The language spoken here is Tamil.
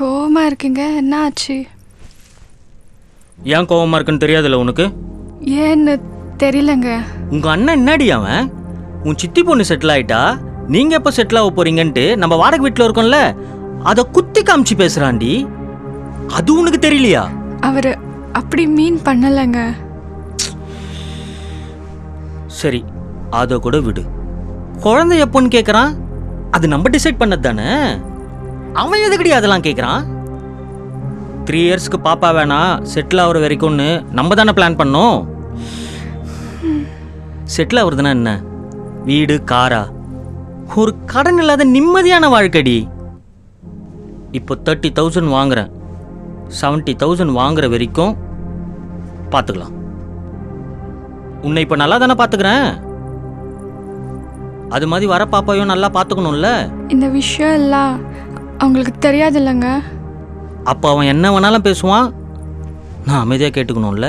கோவமா இருக்கீங்க, என்ன ஆச்சு? ஏன் கோவமா இருக்குன்னு தெரியாதுல்ல உனக்கு? ஏன்னு தெரியலங்க. உங்க அண்ணன் என்னடி அவன்? உன் சித்தி பொண்ணு செட்டில் ஆயிட்டா, நீங்க எப்ப செட்டில் ஆக போறீங்கன்ட்டு நம்ம வாடகை வீட்டில் இருக்கோம்ல, அதை குத்தி காமிச்சு பேசுறான்டி. அது உனக்கு தெரியலையா? அவர் அப்படி மீன் பண்ணலைங்க. சரி, அதை கூட விடு. குழந்தை எப்போன்னு கேட்குறான், அது நம்ம டிசைட் பண்ணது தானே. அவன் எதுக்கடி அதெல்லாம் கேட்குறான்? 3 இயர்ஸ்க்கு பாப்பா வேணாம், செட்டில் ஆகிற வரைக்கும்னு நம்ம தானே பிளான் பண்ணோம். செட்டில் ஆகுறதுனா என்ன? வீடு, காரா? ஒரு கடன் இல்லாத நிம்மதியான வாழ்க்கடி. இப்போ 30,000 வாங்குறேன், 70,000 வாங்குற வரைக்கும் பார்த்துக்கலாம். உன்னை இப்போ நல்லா தானே பார்த்துக்கிறேன், அது மாதிரி வர பாப்பாவையும் நல்லா பார்த்துக்கணும்ல. இந்த விஷயம் எல்லாம் அவங்களுக்கு தெரியாது இல்லைங்க. அப்போ அவன் என்ன வேணாலும் பேசுவான், நான் அமைதியாக கேட்டுக்கணும்ல.